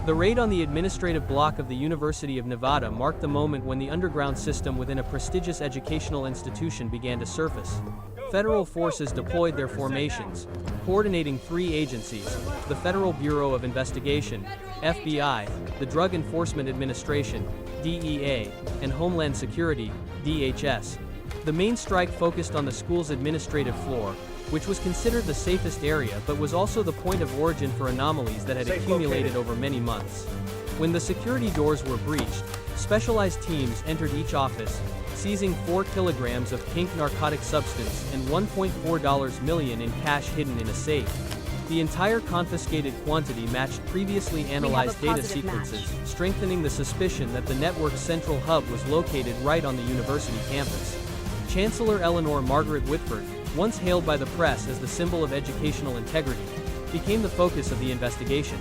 The raid on the administrative block of the University of Nevada marked the moment when the underground system within a prestigious educational institution began to surface. Federal forces deployed their formations, coordinating three agencies: the Federal Bureau of Investigation, FBI, the Drug Enforcement Administration, DEA, and Homeland Security, DHS. The main strike focused on the school's administrative floor, which was considered the safest area but was also the point of origin for anomalies that had accumulated over many months. When the security doors were breached, specialized teams entered each office, seizing 4 kilograms of pink narcotic substance and $1.4 million in cash hidden in a safe. The entire confiscated quantity matched previously analyzed data sequences, strengthening the suspicion that the network's central hub was located right on the university campus. Chancellor Eleanor Margaret Whitford, once hailed by the press as the symbol of educational integrity, became the focus of the investigation.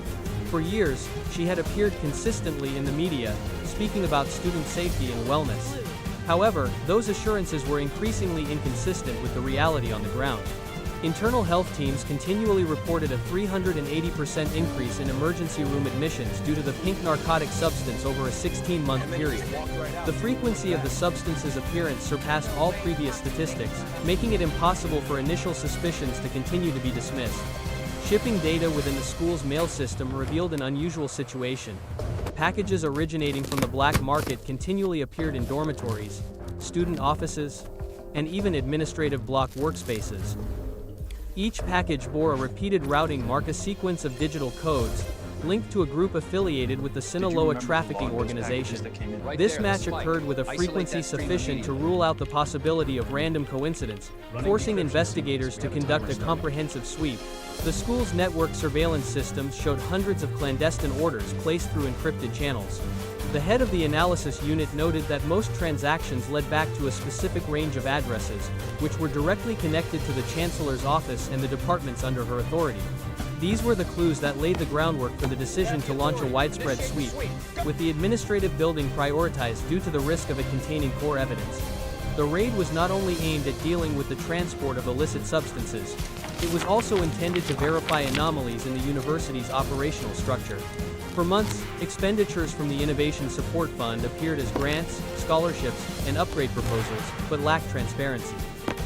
For years, she had appeared consistently in the media, speaking about student safety and wellness. However, those assurances were increasingly inconsistent with the reality on the ground. Internal health teams continually reported a 380% increase in emergency room admissions due to the pink narcotic substance over a 16-month period. The frequency of the substance's appearance surpassed all previous statistics, making it impossible for initial suspicions to continue to be dismissed. Shipping data within the school's mail system revealed an unusual situation. Packages originating from the black market continually appeared in dormitories, student offices, and even administrative block workspaces. Each package bore a repeated routing mark, a sequence of digital codes, linked to a group affiliated with the Sinaloa trafficking organization. This match occurred with a frequency sufficient to rule out the possibility of random coincidence, forcing investigators to conduct a comprehensive sweep. The school's network surveillance systems showed hundreds of clandestine orders placed through encrypted channels. The head of the analysis unit noted that most transactions led back to a specific range of addresses, which were directly connected to the Chancellor's office and the departments under her authority. These were the clues that laid the groundwork for the decision to launch a widespread sweep, with the administrative building prioritized due to the risk of it containing core evidence. The raid was not only aimed at dealing with the transport of illicit substances, it was also intended to verify anomalies in the university's operational structure. For months, expenditures from the Innovation Support Fund appeared as grants, scholarships, and upgrade proposals, but lacked transparency.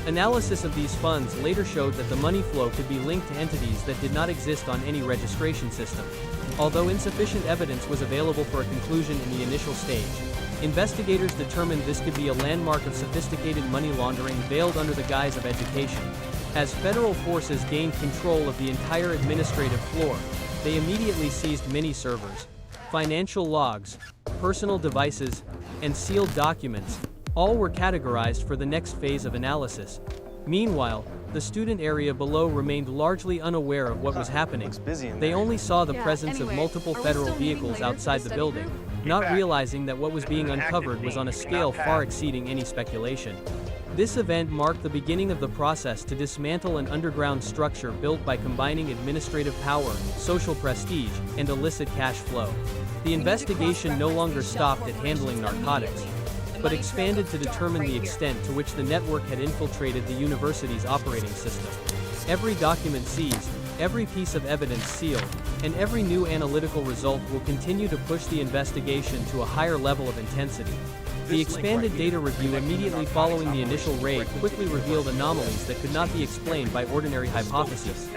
Analysis of these funds later showed that the money flow could be linked to entities that did not exist on any registration system. Although insufficient evidence was available for a conclusion in the initial stage, investigators determined this could be a landmark of sophisticated money laundering veiled under the guise of education. As federal forces gained control of the entire administrative floor, they immediately seized many servers, financial logs, personal devices, and sealed documents. All were categorized for the next phase of analysis. Meanwhile, the student area below remained largely unaware of what was happening. They only saw the presence of multiple federal vehicles outside the building, not realizing that what was being uncovered was on a scale far exceeding any speculation. This event marked the beginning of the process to dismantle an underground structure built by combining administrative power, social prestige, and illicit cash flow. The investigation no longer stopped at handling narcotics, but expanded to determine the extent to which the network had infiltrated the university's operating system. Every document seized, every piece of evidence sealed, and every new analytical result will continue to push the investigation to a higher level of intensity. The expanded data review immediately following the initial raid quickly revealed anomalies that could not be explained by ordinary hypotheses.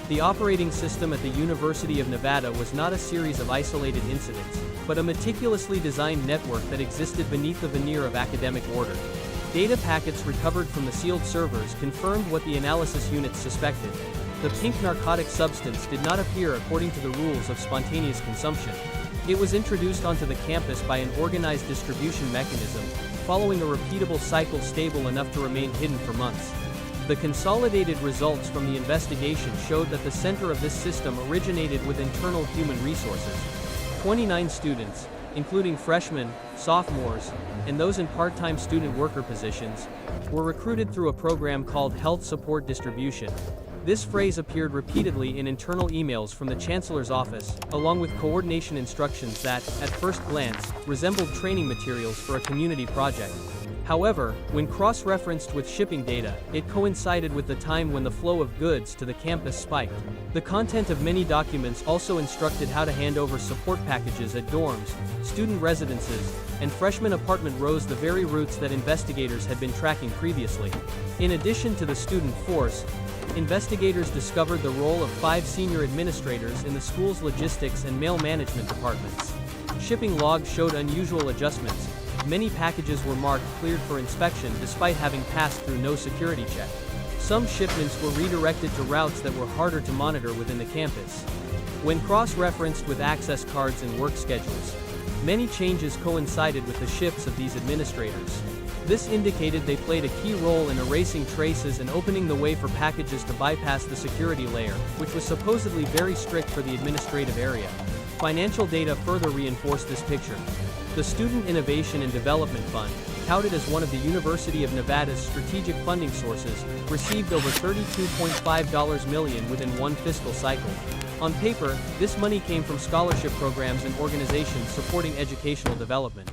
The operating system at the University of Nevada was not a series of isolated incidents, but a meticulously designed network that existed beneath the veneer of academic order. Data packets recovered from the sealed servers confirmed what the analysis units suspected. The pink narcotic substance did not appear according to the rules of spontaneous consumption. It was introduced onto the campus by an organized distribution mechanism, following a repeatable cycle stable enough to remain hidden for months. The consolidated results from the investigation showed that the center of this system originated with internal human resources. 29 students, including freshmen, sophomores, and those in part-time student worker positions, were recruited through a program called Health Support Distribution. This phrase appeared repeatedly in internal emails from the Chancellor's office, along with coordination instructions that, at first glance, resembled training materials for a community project. However, when cross-referenced with shipping data, it coincided with the time when the flow of goods to the campus spiked. The content of many documents also instructed how to hand over support packages at dorms, student residences, and freshman apartment rows, the very routes that investigators had been tracking previously. In addition to the student force, investigators discovered the role of 5 senior administrators in the school's logistics and mail management departments. Shipping logs showed unusual adjustments. Many packages were marked cleared for inspection despite having passed through no security check. Some shipments were redirected to routes that were harder to monitor within the campus. When cross-referenced with access cards and work schedules, many changes coincided with the shifts of these administrators. This indicated they played a key role in erasing traces and opening the way for packages to bypass the security layer, which was supposedly very strict for the administrative area. Financial data further reinforced this picture. The Student Innovation and Development Fund, touted as one of the University of Nevada's strategic funding sources, received over $32.5 million within one fiscal cycle. On paper, this money came from scholarship programs and organizations supporting educational development.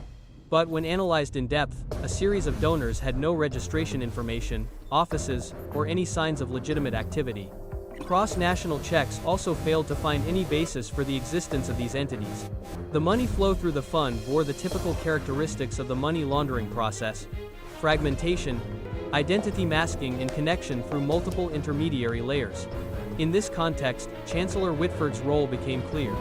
But when analyzed in depth, a series of donors had no registration information, offices, or any signs of legitimate activity. Cross-national checks also failed to find any basis for the existence of these entities. The money flow through the fund bore the typical characteristics of the money laundering process: fragmentation, identity masking, and connection through multiple intermediary layers. In this context, Chancellor Whitford's role became clear.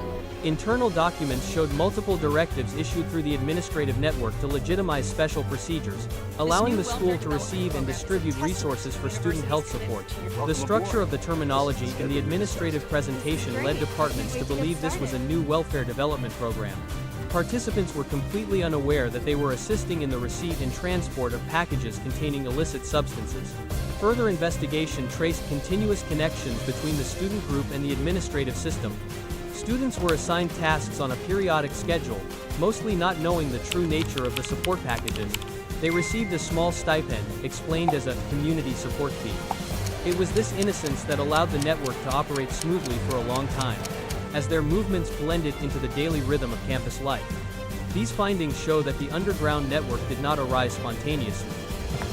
Internal documents showed multiple directives issued through the administrative network to legitimize special procedures, allowing the school to receive and distribute resources for student health support. The structure of the terminology in the administrative presentation led departments to believe this was a new welfare development program. Participants were completely unaware that they were assisting in the receipt and transport of packages containing illicit substances. Further investigation traced continuous connections between the student group and the administrative system. Students were assigned tasks on a periodic schedule, mostly not knowing the true nature of the support packages. They received a small stipend, explained as a community support fee. It was this innocence that allowed the network to operate smoothly for a long time, as their movements blended into the daily rhythm of campus life. These findings show that the underground network did not arise spontaneously.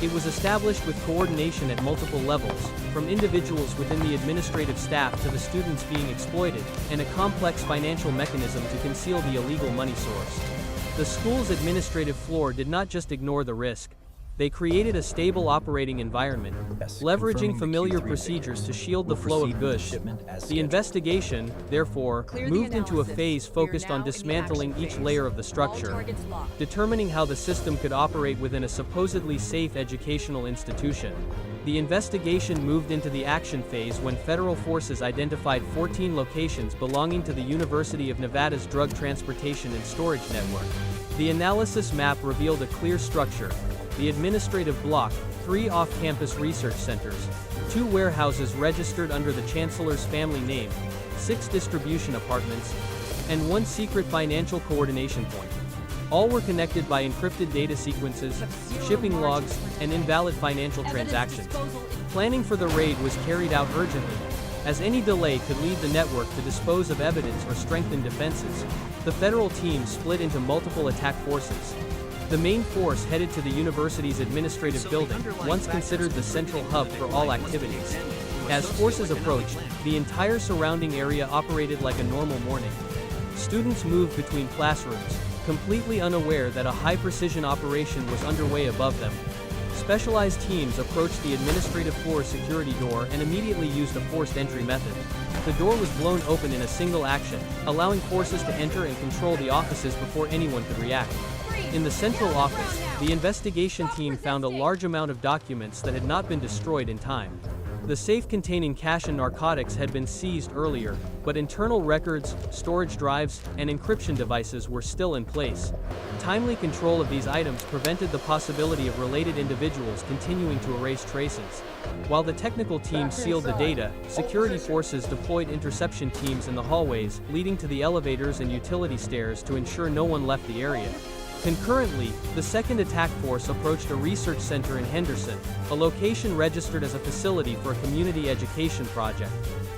It was established with coordination at multiple levels, from individuals within the administrative staff to the students being exploited, and a complex financial mechanism to conceal the illegal money source. The school's administrative floor did not just ignore the risk. They created a stable operating environment, leveraging familiar procedures to shield the flow of goods. The investigation, therefore, moved into a phase focused on dismantling each layer of the structure, determining how the system could operate within a supposedly safe educational institution. The investigation moved into the action phase when federal forces identified 14 locations belonging to the University of Nevada's Drug Transportation and Storage Network. The analysis map revealed a clear structure: the administrative block, 3 off-campus research centers, 2 warehouses registered under the Chancellor's family name, 6 distribution apartments, and 1 secret financial coordination point. All were connected by encrypted data sequences, shipping logs, and invalid financial transactions. Planning for the raid was carried out urgently, as any delay could lead the network to dispose of evidence or strengthen defenses. The federal team split into multiple attack forces. The main force headed to the university's administrative building, once considered the central hub for all activities. As forces approached, the entire surrounding area operated like a normal morning. Students moved between classrooms, completely unaware that a high-precision operation was underway above them. Specialized teams approached the administrative floor security door and immediately used a forced entry method. The door was blown open in a single action, allowing forces to enter and control the offices before anyone could react. In the central office, the investigation team found a large amount of documents that had not been destroyed in time. The safe containing cash and narcotics had been seized earlier, but internal records, storage drives, and encryption devices were still in place. Timely control of these items prevented the possibility of related individuals continuing to erase traces. While the technical team sealed the data, security forces deployed interception teams in the hallways leading to the elevators and utility stairs to ensure no one left the area. Concurrently, the second attack force approached a research center in Henderson, a location registered as a facility for a community education project.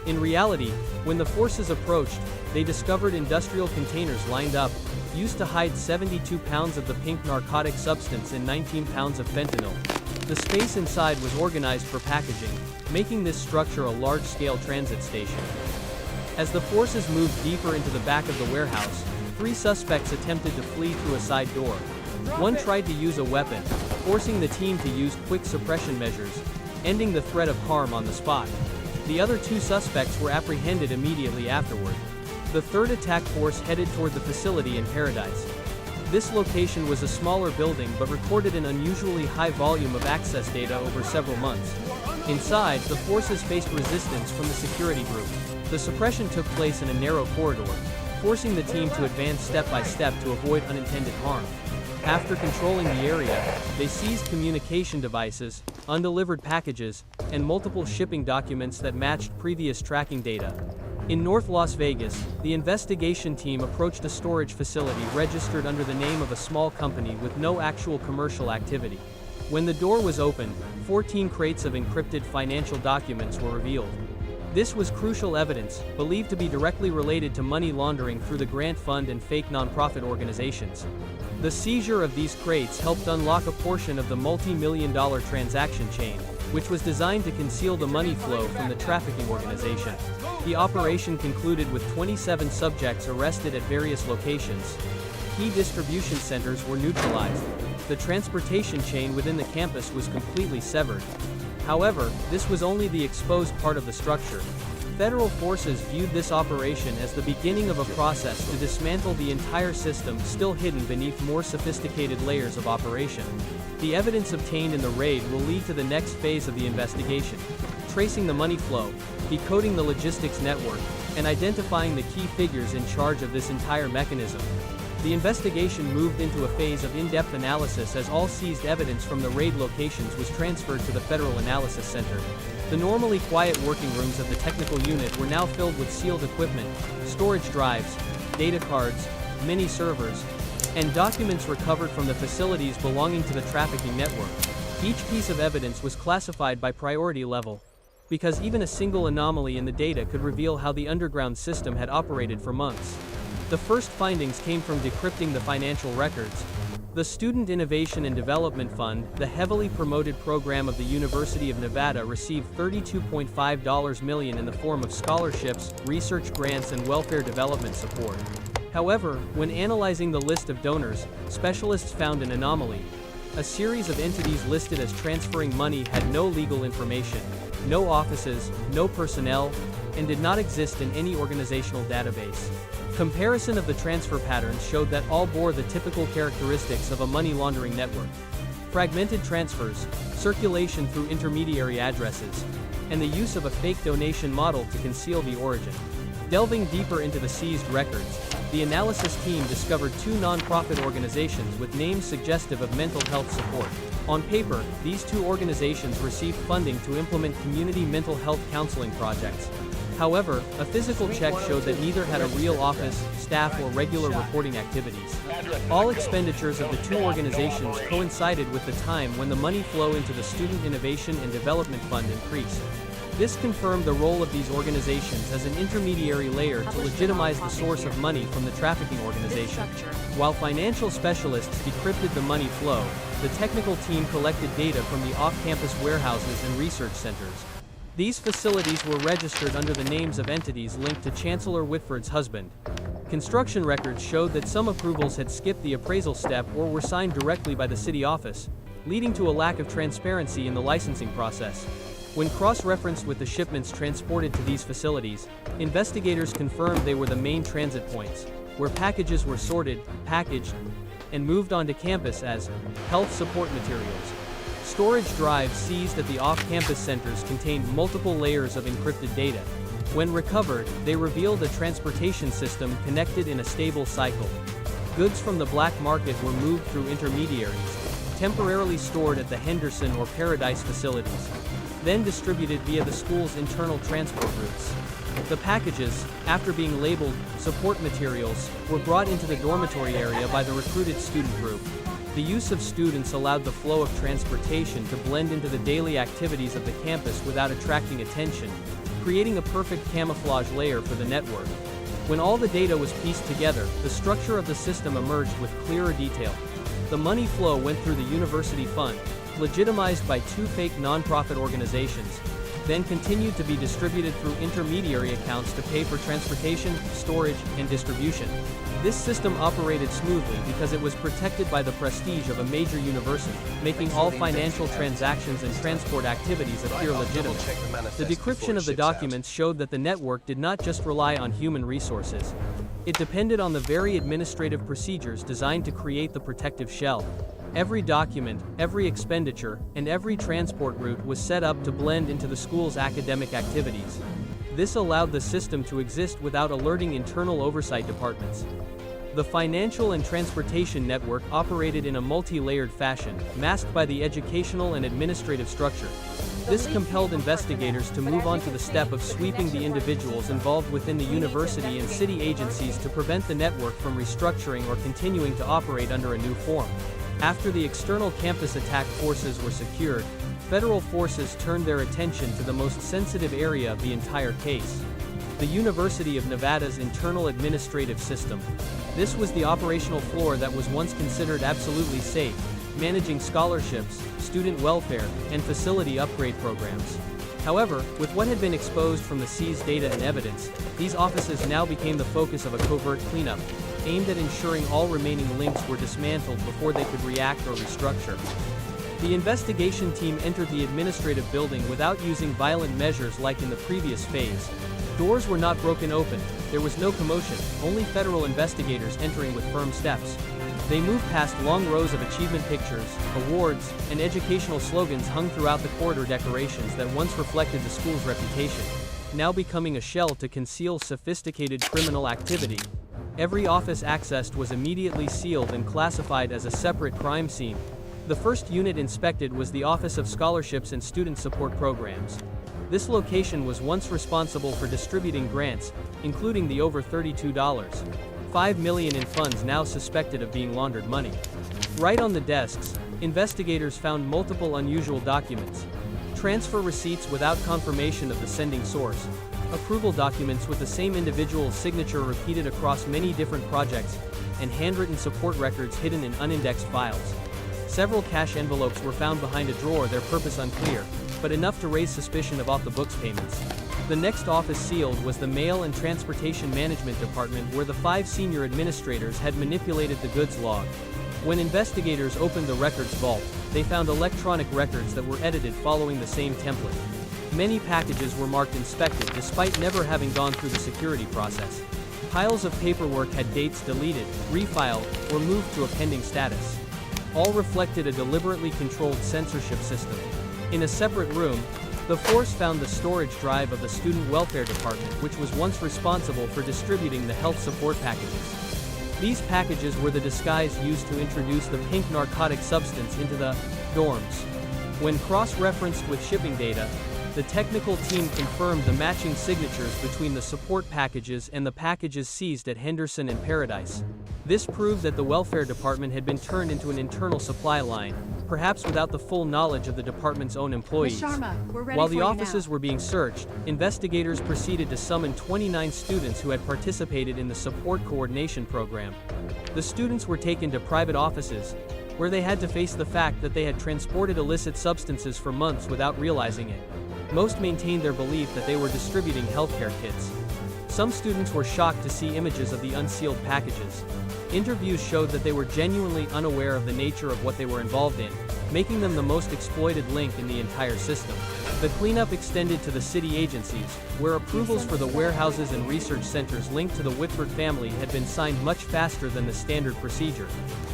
In reality, when the forces approached, they discovered industrial containers lined up, used to hide 72 pounds of the pink narcotic substance and 19 pounds of fentanyl. The space inside was organized for packaging, making this structure a large-scale transit station. As the forces moved deeper into the back of the warehouse, 3 suspects attempted to flee through a side door. One tried to use a weapon, forcing the team to use quick suppression measures, ending the threat of harm on the spot. The other 2 suspects were apprehended immediately afterward. The third attack force headed toward the facility in Paradise. This location was a smaller building but recorded an unusually high volume of access data over several months. Inside, the forces faced resistance from the security group. The suppression took place in a narrow corridor, forcing the team to advance step by step to avoid unintended harm. After controlling the area, they seized communication devices, undelivered packages, and multiple shipping documents that matched previous tracking data. In North Las Vegas, the investigation team approached a storage facility registered under the name of a small company with no actual commercial activity. When the door was opened, 14 crates of encrypted financial documents were revealed. This was crucial evidence, believed to be directly related to money laundering through the grant fund and fake nonprofit organizations. The seizure of these crates helped unlock a portion of the multi-million-dollar transaction chain, which was designed to conceal the money flow from the trafficking organization. The operation concluded with 27 subjects arrested at various locations. Key distribution centers were neutralized. The transportation chain within the campus was completely severed. However, this was only the exposed part of the structure. Federal forces viewed this operation as the beginning of a process to dismantle the entire system still hidden beneath more sophisticated layers of operation. The evidence obtained in the raid will lead to the next phase of the investigation: tracing the money flow, decoding the logistics network, and identifying the key figures in charge of this entire mechanism. The investigation moved into a phase of in-depth analysis as all seized evidence from the raid locations was transferred to the Federal Analysis Center. The normally quiet working rooms of the technical unit were now filled with sealed equipment, storage drives, data cards, mini servers, and documents recovered from the facilities belonging to the trafficking network. Each piece of evidence was classified by priority level, because even a single anomaly in the data could reveal how the underground system had operated for months. The first findings came from decrypting the financial records. The Student Innovation and Development Fund, the heavily promoted program of the University of Nevada, received $32.5 million in the form of scholarships, research grants, and welfare development support. However, when analyzing the list of donors, specialists found an anomaly. A series of entities listed as transferring money had no legal information, no offices, no personnel, and did not exist in any organizational database. Comparison of the transfer patterns showed that all bore the typical characteristics of a money laundering network: fragmented transfers, circulation through intermediary addresses, and the use of a fake donation model to conceal the origin. Delving deeper into the seized records, the analysis team discovered 2 nonprofit organizations with names suggestive of mental health support. On paper, these 2 organizations received funding to implement community mental health counseling projects. However, a physical check showed that neither had a real office, staff, or regular reporting activities. All expenditures of the 2 organizations coincided with the time when the money flow into the Student Innovation and Development Fund increased. This confirmed the role of these organizations as an intermediary layer to legitimize the source of money from the trafficking organization. While financial specialists decrypted the money flow, the technical team collected data from the off-campus warehouses and research centers. These facilities were registered under the names of entities linked to Chancellor Whitford's husband. Construction records showed that some approvals had skipped the appraisal step or were signed directly by the city office, leading to a lack of transparency in the licensing process. When cross-referenced with the shipments transported to these facilities, investigators confirmed they were the main transit points, where packages were sorted, packaged, and moved onto campus as health support materials. Storage drives seized at the off-campus centers contained multiple layers of encrypted data. When recovered, they revealed a transportation system connected in a stable cycle. Goods from the black market were moved through intermediaries, temporarily stored at the Henderson or Paradise facilities, then distributed via the school's internal transport routes. The packages, after being labeled support materials, were brought into the dormitory area by the recruited student group. The use of students allowed the flow of transportation to blend into the daily activities of the campus without attracting attention, creating a perfect camouflage layer for the network. When all the data was pieced together, the structure of the system emerged with clearer detail. The money flow went through the university fund, legitimized by two fake nonprofit organizations, then continued to be distributed through intermediary accounts to pay for transportation, storage, and distribution. This system operated smoothly because it was protected by the prestige of a major university, making all financial transactions and transport activities appear legitimate. The decryption of the documents showed that the network did not just rely on human resources. It depended on the very administrative procedures designed to create the protective shell. Every document, every expenditure, and every transport route was set up to blend into the school's academic activities. This allowed the system to exist without alerting internal oversight departments. The financial and transportation network operated in a multi-layered fashion, masked by the educational and administrative structure. This compelled investigators to move on to the step of sweeping the individuals involved within the university and city agencies to prevent the network from restructuring or continuing to operate under a new form. After the external campus attack forces were secured, federal forces turned their attention to the most sensitive area of the entire case: the University of Nevada's internal administrative system. This was the operational floor that was once considered absolutely safe, managing scholarships, student welfare, and facility upgrade programs. However, with what had been exposed from the seized data and evidence, these offices now became the focus of a covert cleanup, aimed at ensuring all remaining links were dismantled before they could react or restructure. The investigation team entered the administrative building without using violent measures like in the previous phase. Doors were not broken open, there was no commotion, only federal investigators entering with firm steps. They moved past long rows of achievement pictures, awards, and educational slogans hung throughout the corridor decorations that once reflected the school's reputation, now becoming a shell to conceal sophisticated criminal activity. Every office accessed was immediately sealed and classified as a separate crime scene. The first unit inspected was the Office of Scholarships and Student Support Programs. This location was once responsible for distributing grants, including the over $32.5 million in funds now suspected of being laundered money. Right on the desks, investigators found multiple unusual documents: transfer receipts without confirmation of the sending source, approval documents with the same individual's signature repeated across many different projects, and handwritten support records hidden in unindexed files. Several cash envelopes were found behind a drawer, their purpose unclear, but enough to raise suspicion of off-the-books payments. The next office sealed was the Mail and Transportation Management Department, where the 5 senior administrators had manipulated the goods log. When investigators opened the records vault, they found electronic records that were edited following the same template. Many packages were marked inspected despite never having gone through the security process. Piles of paperwork had dates deleted, refiled, or moved to a pending status. All reflected a deliberately controlled censorship system. In a separate room, the force found the storage drive of the Student Welfare Department, which was once responsible for distributing the health support packages. These packages were the disguise used to introduce the pink narcotic substance into the dorms. When cross-referenced with shipping data, the technical team confirmed the matching signatures between the support packages and the packages seized at Henderson and Paradise. This proved that the welfare department had been turned into an internal supply line, perhaps without the full knowledge of the department's own employees. Ms. Sharma, we're ready While for the you offices now. were being searched, investigators proceeded to summon 29 students who had participated in the support coordination program. The students were taken to private offices, where they had to face the fact that they had transported illicit substances for months without realizing it. Most maintained their belief that they were distributing healthcare kits. Some students were shocked to see images of the unsealed packages. Interviews showed that they were genuinely unaware of the nature of what they were involved in, making them the most exploited link in the entire system. The cleanup extended to the city agencies, where approvals for the warehouses and research centers linked to the Whitford family had been signed much faster than the standard procedure.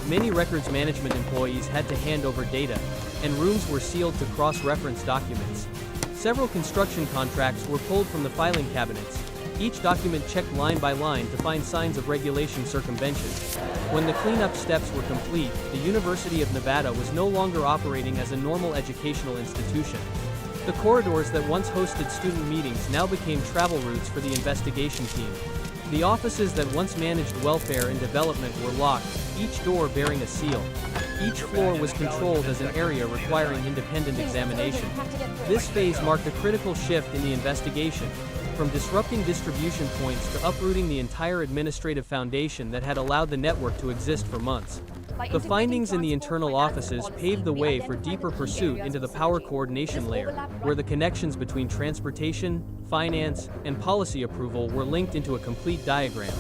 Many records management employees had to hand over data, and rooms were sealed to cross-reference documents. Several construction contracts were pulled from the filing cabinets, each document checked line by line to find signs of regulation circumvention. When the cleanup steps were complete, the University of Nevada was no longer operating as a normal educational institution. The corridors that once hosted student meetings now became travel routes for the investigation team. The offices that once managed welfare and development were locked, each door bearing a seal. Each floor was controlled as an area requiring independent examination. This phase marked a critical shift in the investigation, from disrupting distribution points to uprooting the entire administrative foundation that had allowed the network to exist for months. The findings in the internal offices paved the way for deeper pursuit into the power coordination layer, where the connections between transportation, finance, and policy approval were linked into a complete diagram.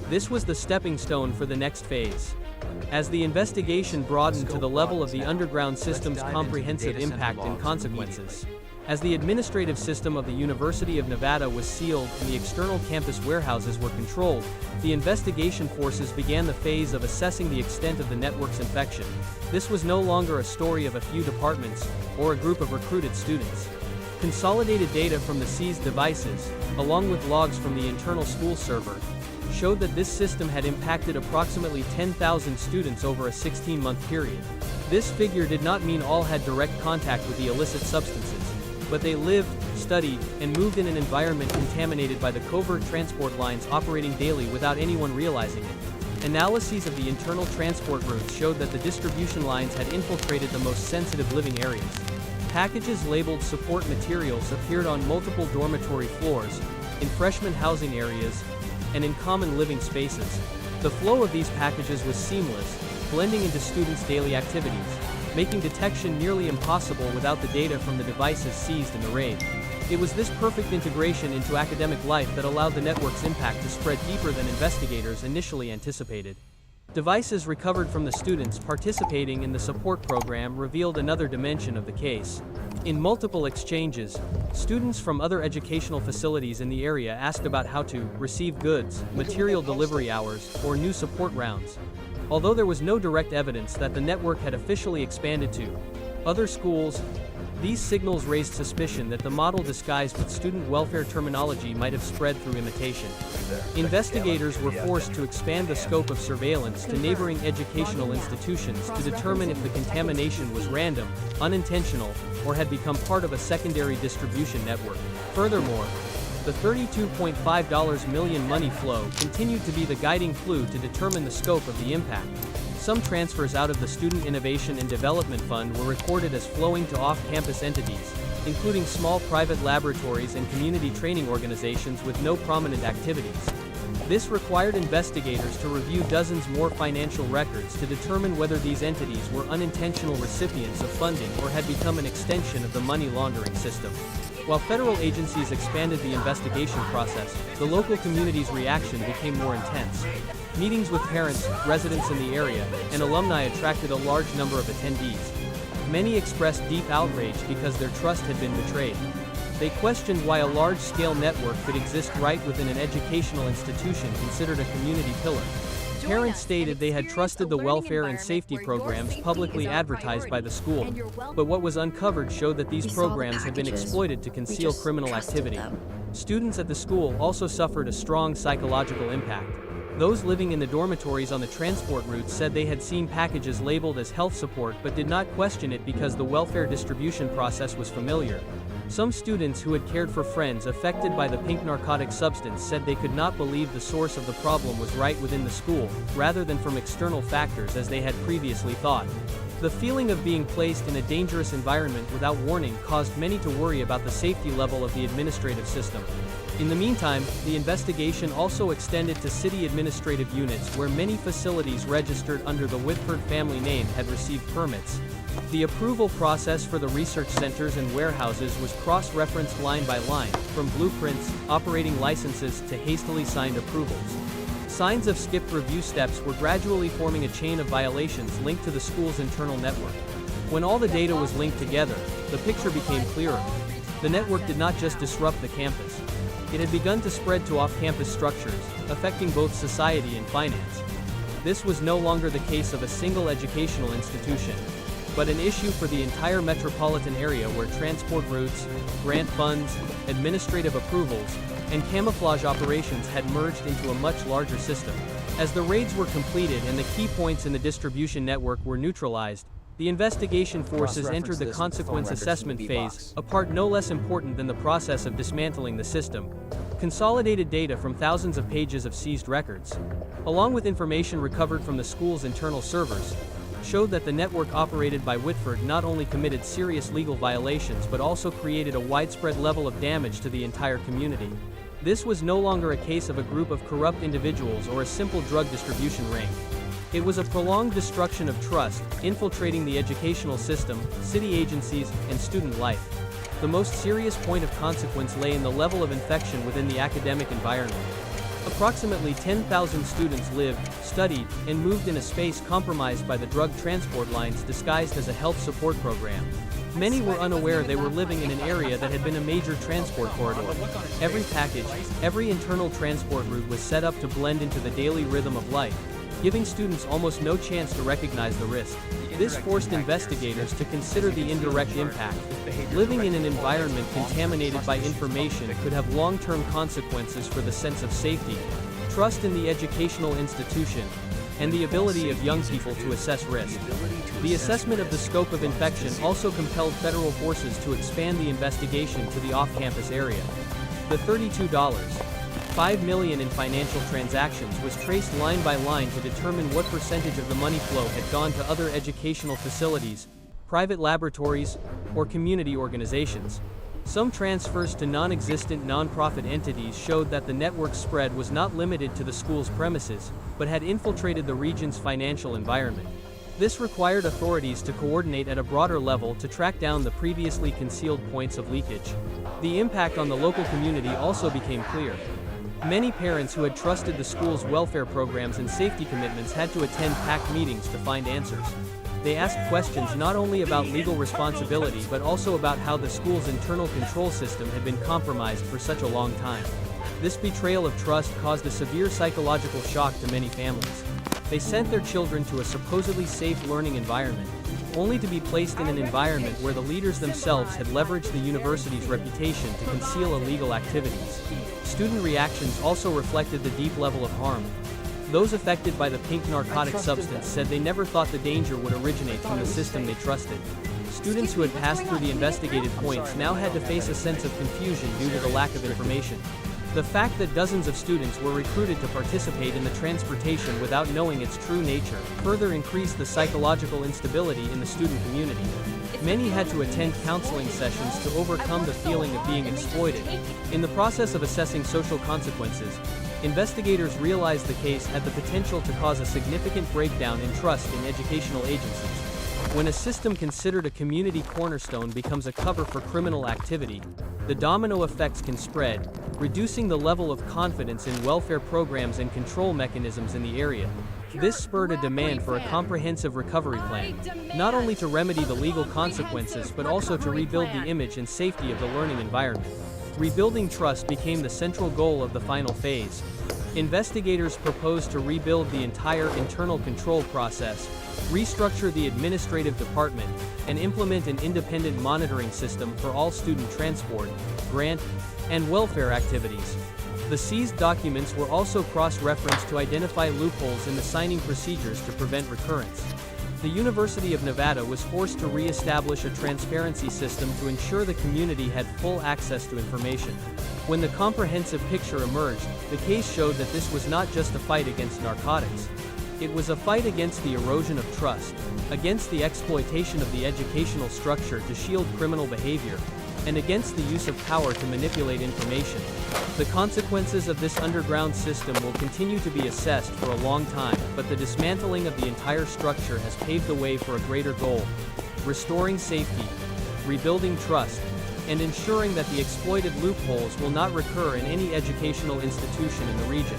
This was the stepping stone for the next phase. As the investigation broadened to the level of the underground system's comprehensive impact and consequences. As the administrative system of the University of Nevada was sealed and the external campus warehouses were controlled, the investigation forces began the phase of assessing the extent of the network's infection. This was no longer a story of a few departments, or a group of recruited students. Consolidated data from the seized devices, along with logs from the internal school server, showed that this system had impacted approximately 10,000 students over a 16-month period. This figure did not mean all had direct contact with the illicit substances, but they lived, studied, and moved in an environment contaminated by the covert transport lines operating daily without anyone realizing it. Analyses of the internal transport routes showed that the distribution lines had infiltrated the most sensitive living areas. Packages labeled support materials appeared on multiple dormitory floors, in freshman housing areas, and in common living spaces. The flow of these packages was seamless, blending into students' daily activities, making detection nearly impossible without the data from the devices seized in the raid. It was this perfect integration into academic life that allowed the network's impact to spread deeper than investigators initially anticipated. Devices recovered from the students participating in the support program revealed another dimension of the case. In multiple exchanges, students from other educational facilities in the area asked about how to receive goods, material delivery hours, or new support rounds. Although there was no direct evidence that the network had officially expanded to other schools, these signals raised suspicion that the model disguised with student welfare terminology might have spread through imitation. Investigators were forced to expand the scope of surveillance to neighboring educational institutions to determine if the contamination was random, unintentional, or had become part of a secondary distribution network. Furthermore, the $32.5 million money flow continued to be the guiding clue to determine the scope of the impact. Some transfers out of the Student Innovation and Development Fund were recorded as flowing to off-campus entities, including small private laboratories and community training organizations with no prominent activities. This required investigators to review dozens more financial records to determine whether these entities were unintentional recipients of funding or had become an extension of the money laundering system. While federal agencies expanded the investigation process, the local community's reaction became more intense. Meetings with parents, residents in the area, and alumni attracted a large number of attendees. Many expressed deep outrage because their trust had been betrayed. They questioned why a large-scale network could exist right within an educational institution considered a community pillar. Parents stated they had trusted the welfare and safety programs publicly advertised by the school, but what was uncovered showed that these programs had been exploited to conceal criminal activity. Students at the school also suffered a strong psychological impact. Those living in the dormitories on the transport routes said they had seen packages labeled as health support but did not question it because the welfare distribution process was familiar. Some students who had cared for friends affected by the pink narcotic substance said they could not believe the source of the problem was right within the school, rather than from external factors as they had previously thought. The feeling of being placed in a dangerous environment without warning caused many to worry about the safety level of the administrative system. In the meantime, the investigation also extended to city administrative units where many facilities registered under the Whitford family name had received permits. The approval process for the research centers and warehouses was cross-referenced line by line, from blueprints, operating licenses to hastily signed approvals. Signs of skipped review steps were gradually forming a chain of violations linked to the school's internal network. When all the data was linked together, the picture became clearer. The network did not just disrupt the campus. It had begun to spread to off-campus structures, affecting both society and finance. This was no longer the case of a single educational institution, but an issue for the entire metropolitan area where transport routes, grant funds, administrative approvals, and camouflage operations had merged into a much larger system. As the raids were completed and the key points in the distribution network were neutralized, The investigation forces entered the consequence assessment phase, a part no less important than the process of dismantling the system. Consolidated data from thousands of pages of seized records, along with information recovered from the school's internal servers, showed that the network operated by Whitford not only committed serious legal violations but also created a widespread level of damage to the entire community. This was no longer a case of a group of corrupt individuals or a simple drug distribution ring. It was a prolonged destruction of trust, infiltrating the educational system, city agencies, and student life. The most serious point of consequence lay in the level of infection within the academic environment. Approximately 10,000 students lived, studied, and moved in a space compromised by the drug transport lines disguised as a health support program. Many were unaware they were living in an area that had been a major transport corridor. Every package, every internal transport route was set up to blend into the daily rhythm of life, giving students almost no chance to recognize the risk. This forced investigators to consider the indirect impact. Living in an environment contaminated by information could have long-term consequences for the sense of safety, trust in the educational institution, and the ability of young people to assess risk. The assessment of the scope of infection also compelled federal forces to expand the investigation to the off-campus area. The $32.5 million in financial transactions was traced line by line to determine what percentage of the money flow had gone to other educational facilities, private laboratories, or community organizations. Some transfers to non-existent nonprofit entities showed that the network's spread was not limited to the school's premises, but had infiltrated the region's financial environment. This required authorities to coordinate at a broader level to track down the previously concealed points of leakage. The impact on the local community also became clear. Many parents who had trusted the school's welfare programs and safety commitments had to attend packed meetings to find answers. They asked questions not only about legal responsibility but also about how the school's internal control system had been compromised for such a long time. This betrayal of trust caused a severe psychological shock to many families. They sent their children to a supposedly safe learning environment, only to be placed in an environment where the leaders themselves had leveraged the university's reputation to conceal illegal activities. Student reactions also reflected the deep level of harm. Those affected by the pink narcotic substance said they never thought the danger would originate from the system they trusted. Students who had passed through the investigated points now had to face a sense of confusion due to the lack of information. The fact that dozens of students were recruited to participate in the transportation without knowing its true nature further increased the psychological instability in the student community. Many had to attend counseling sessions to overcome the feeling of being exploited. In the process of assessing social consequences, investigators realized the case had the potential to cause a significant breakdown in trust in educational agencies. When a system considered a community cornerstone becomes a cover for criminal activity, the domino effects can spread, reducing the level of confidence in welfare programs and control mechanisms in the area. This spurred a demand for a comprehensive recovery plan, not only to remedy the legal consequences but also to rebuild the image and safety of the learning environment. Rebuilding trust became the central goal of the final phase. Investigators proposed to rebuild the entire internal control process, restructure the administrative department, and implement an independent monitoring system for all student transport, grant, and welfare activities. The seized documents were also cross-referenced to identify loopholes in the signing procedures to prevent recurrence. The University of Nevada was forced to re-establish a transparency system to ensure the community had full access to information. When the comprehensive picture emerged, the case showed that this was not just a fight against narcotics. It was a fight against the erosion of trust, against the exploitation of the educational structure to shield criminal behavior, and against the use of power to manipulate information. The consequences of this underground system will continue to be assessed for a long time, but the dismantling of the entire structure has paved the way for a greater goal: restoring safety, rebuilding trust, and ensuring that the exploited loopholes will not recur in any educational institution in the region.